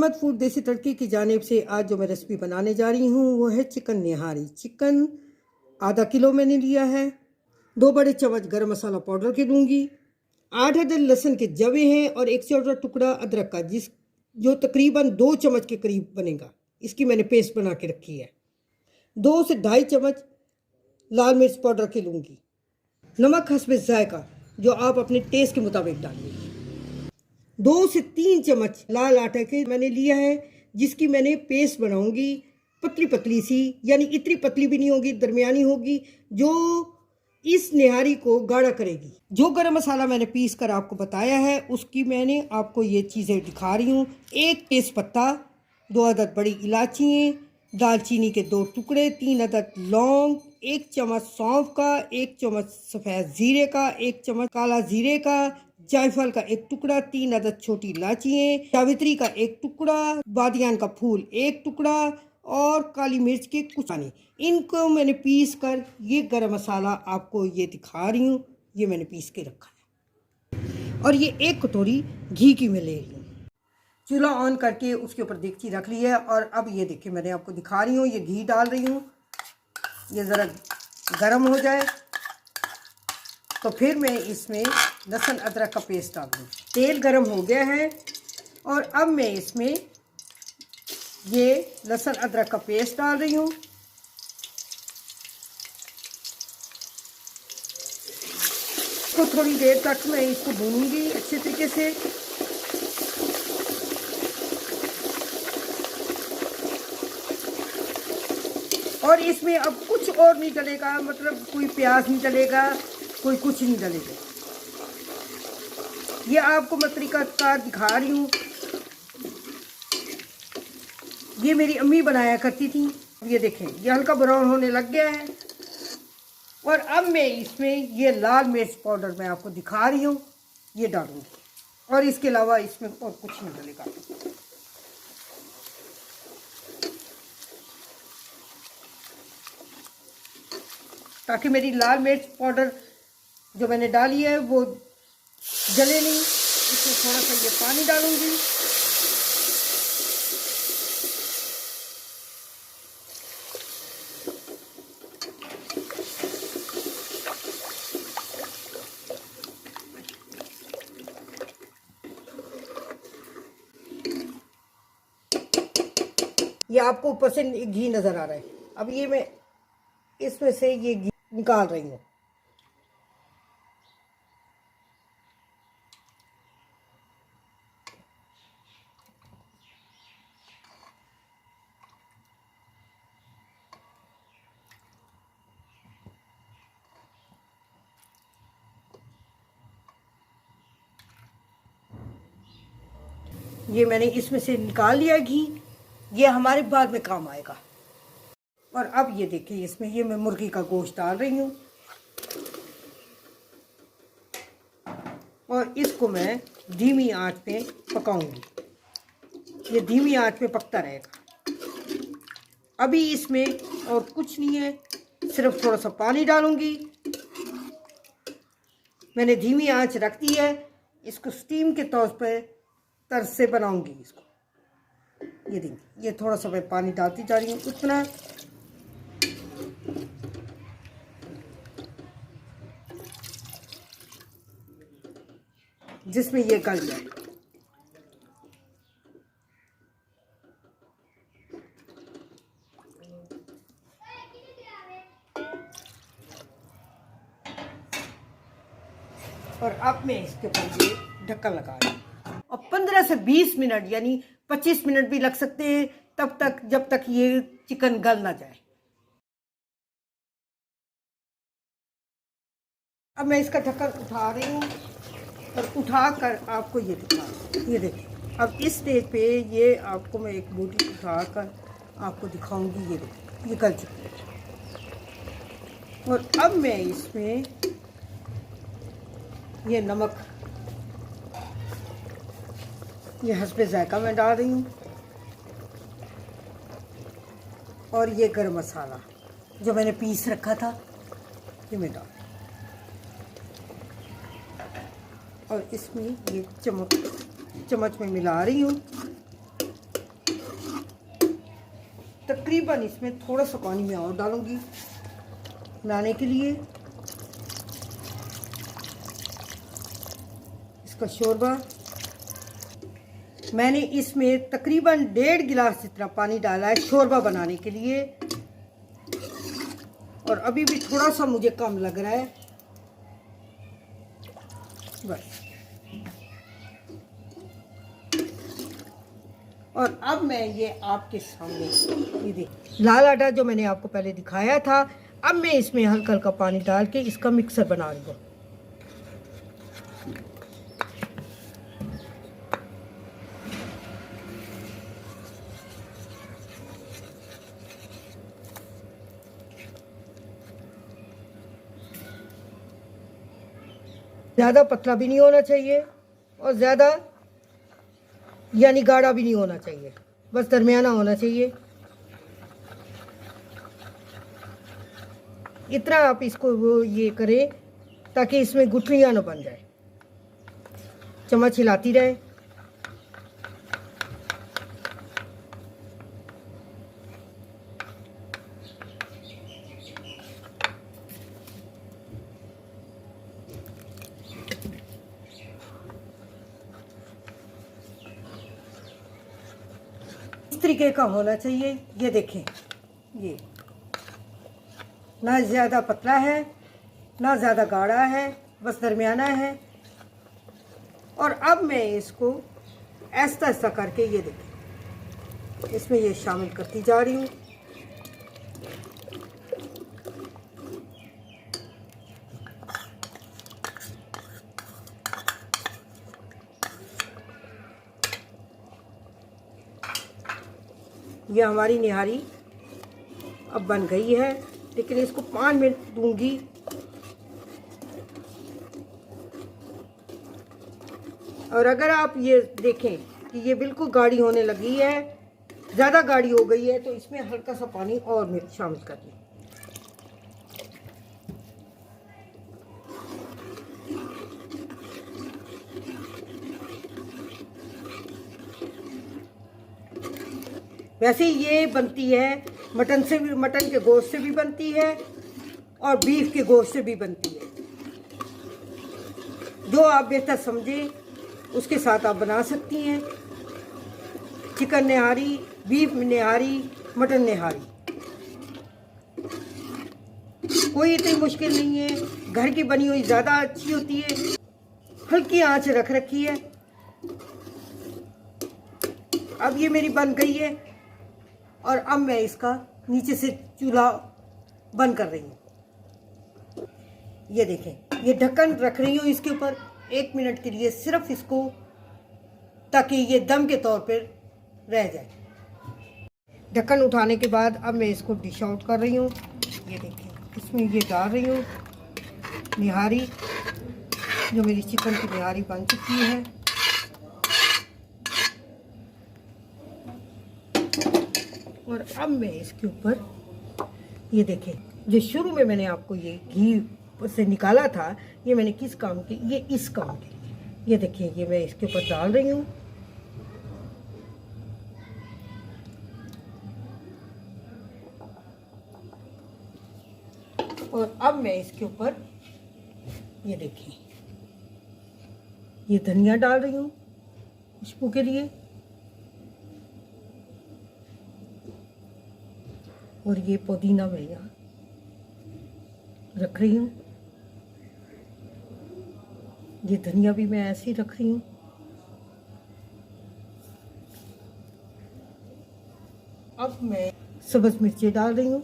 Ahmad food देसी तड़के की जानिब से आज जो मैं रेसिपी बनाने जा रही हूँ वो है चिकन निहारी। चिकन आधा किलो मैंने लिया है। 2 बड़े चम्मच गरम मसाला पाउडर के लूँगी। 8 अदद लहसुन के जवे हैं और 1 छोटा टुकड़ा अदरक का, जो तकरीबन 2 चम्मच के करीब बनेगा। इसकी मैंने पेस्ट बना के रखी है। 2 से 2.5 चम्मच लाल मिर्च पाउडर के लूँगी। नमक हस्बे जायका, जो आप अपने टेस्ट के मुताबिक डालिए। 2 से 3 चम्मच लाल आटा के मैंने लिया है, जिसकी मैंने पेस्ट बनाऊंगी पतली पतली सी, यानी इतनी पतली भी नहीं होगी, दरमियानी होगी, जो इस निहारी को गाढ़ा करेगी। जो गरम मसाला मैंने पीस कर आपको बताया है उसकी मैंने आपको ये चीज़ें दिखा रही हूँ। 1 तेज पत्ता, 2 अदद बड़ी इलायची, दालचीनी के 2 टुकड़े, 3 अदद लौंग, 1 चम्मच सौंफ का, 1 चम्मच सफ़ेद ज़ीरे का, 1 चम्मच काला ज़ीरे का, जायफल का 1 टुकड़ा, 3 अदद छोटी इलायचियाँ, जावित्री का 1 टुकड़ा, बादियान का फूल 1 टुकड़ा और काली मिर्च के कुछ दाने। इनको मैंने पीस कर, ये गरम मसाला आपको ये दिखा रही हूँ, ये मैंने पीस के रखा है। और ये 1 कटोरी घी की मैं ले रही हूँ। चूल्हा ऑन करके उसके ऊपर देगची रख ली है और अब ये देखिए मैं आपको दिखा रही हूँ, ये घी डाल रही हूँ। ये ज़रा गर्म हो जाए तो फिर मैं इसमें लहसुन अदरक का पेस्ट डाल दूँ। तेल गर्म हो गया है और अब मैं इसमें ये लहसुन अदरक का पेस्ट डाल रही हूँ। तो थोड़ी देर तक मैं इसको भूनूंगी अच्छे तरीके से। और इसमें अब कुछ और नहीं डलेगा, मतलब कोई प्याज नहीं डलेगा, कोई कुछ नहीं डलेगा। ये आपको मैं तरीका दिखा रही हूँ, ये मेरी अम्मी बनाया करती थी। ये देखें, ये हल्का ब्राउन होने लग गया है। और अब मैं इसमें ये लाल मिर्च पाउडर मैं आपको दिखा रही हूँ, ये डालूंगी। और इसके अलावा इसमें और कुछ नहीं डलेगा। ताकि मेरी लाल मिर्च पाउडर जो मैंने डाली है वो जले नहीं। इसमें थोड़ा सा ये पानी डालूंगी। ये आपको ऊपर से घी नज़र आ रहा है। अब ये मैं इसमें से ये घी निकाल रही हूँ। ये मैंने इसमें से निकाल लिया घी, ये हमारे बाद में काम आएगा। और अब ये देखिए, इसमें ये मैं मुर्गी का गोश्त डाल रही हूँ और इसको मैं धीमी आंच पे पकाऊंगी। ये धीमी आंच पे पकता रहेगा। अभी इसमें और कुछ नहीं है, सिर्फ थोड़ा सा पानी डालूंगी। मैंने धीमी आंच रख दी है। इसको स्टीम के तौर पे तर्ज से बनाऊंगी इसको। ये देखिए, ये थोड़ा सा मैं पानी डालती जा रही हूँ, उतना जिसमें ये गल जाए। और अब मैं इसके ऊपर ये ढक्कन लगा रही हूँ और 15 से 20 मिनट, यानी 25 मिनट भी लग सकते हैं, तब तक जब तक ये चिकन गल ना जाए। अब मैं इसका ढक्कन उठा रही हूँ और उठा कर आपको ये दिखा रही हूँ। ये देखिए, अब इस स्टेज पे ये आपको मैं एक बोटी उठा कर आपको दिखाऊंगी। ये देखिए, ये गल चुकी है। और अब मैं इसमें ये नमक, ये हस्बे जायका मैं डाल रही हूँ और ये गरम मसाला जो मैंने पीस रखा था ये मैं डाल, और इसमें ये चम्मच में मिला रही हूँ। तकरीबन इसमें थोड़ा सा पानी मैं और डालूंगी लाने के लिए। इसका शोरबा मैंने इसमें तकरीबन 1.5 गिलास जितना पानी डाला है शोरबा बनाने के लिए, और अभी भी थोड़ा सा मुझे कम लग रहा है बस। और अब मैं ये आपके सामने ये देख लाल आटा जो मैंने आपको पहले दिखाया था, अब मैं इसमें हल्का हल्का पानी डाल के इसका मिक्सर बना रही हूँ। ज़्यादा पतला भी नहीं होना चाहिए और ज़्यादा यानी गाढ़ा भी नहीं होना चाहिए, बस दरमियाना होना चाहिए। इतना आप इसको वो ये करें ताकि इसमें गुठलियाँ न बन जाए। चम्मच हिलाती रहे। इस तरीके का होना चाहिए। ये देखें, ये ना ज़्यादा पतला है ना ज़्यादा गाढ़ा है, बस दरमियाना है। और अब मैं इसको ऐसा ऐसा करके ये देखें इसमें ये शामिल करती जा रही हूँ। ये हमारी निहारी अब बन गई है, लेकिन इसको 5 मिनट दूंगी। और अगर आप ये देखें कि ये बिल्कुल गाढ़ी होने लगी है, ज़्यादा गाढ़ी हो गई है, तो इसमें हल्का सा पानी और मिर्च शामिल कर दें। वैसे ये बनती है मटन से भी, मटन के गोश्त से भी बनती है और बीफ के गोश्त से भी बनती है। जो आप बेहतर समझें उसके साथ आप बना सकती हैं। चिकन निहारी, बीफ निहारी, मटन निहारी कोई इतनी मुश्किल नहीं है। घर की बनी हुई ज़्यादा अच्छी होती है। हल्की आंच रख रखी है। अब ये मेरी बन गई है और अब मैं इसका नीचे से चूल्हा बंद कर रही हूँ। ये देखें, ये ढक्कन रख रही हूँ इसके ऊपर 1 मिनट के लिए, सिर्फ इसको, ताकि ये दम के तौर पर रह जाए। ढक्कन उठाने के बाद अब मैं इसको डिश आउट कर रही हूँ। ये देखिए, इसमें ये डाल रही हूँ निहारी, जो मेरी चिकन की निहारी बन चुकी है। और अब मैं इसके ऊपर ये देखें, जो शुरू में मैंने आपको ये घी से निकाला था, ये मैंने किस काम के, ये इस काम के लिए। ये देखिए, ये मैं इसके ऊपर डाल रही हूँ। और अब मैं इसके ऊपर ये देखिए, ये धनिया डाल रही हूँ खुशबू के लिए। और ये पुदीना मैं यहाँ रख रही हूँ। ये धनिया भी मैं ऐसे ही रख रही हूँ। अब मैं सब्ज़ मिर्चें डाल रही हूँ।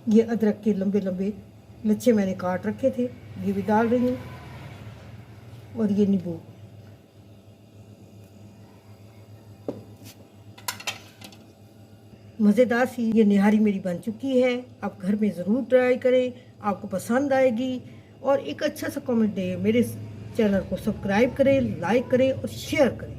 ये अदरक के लंबे लंबे लच्छे मैंने काट रखे थे, ये भी डाल रही हूँ। और ये नींबू। मज़ेदार सी ये निहारी मेरी बन चुकी है। आप घर में ज़रूर ट्राई करें, आपको पसंद आएगी। और एक अच्छा सा कमेंट दें, मेरे चैनल को सब्सक्राइब करें, लाइक करें और शेयर करें।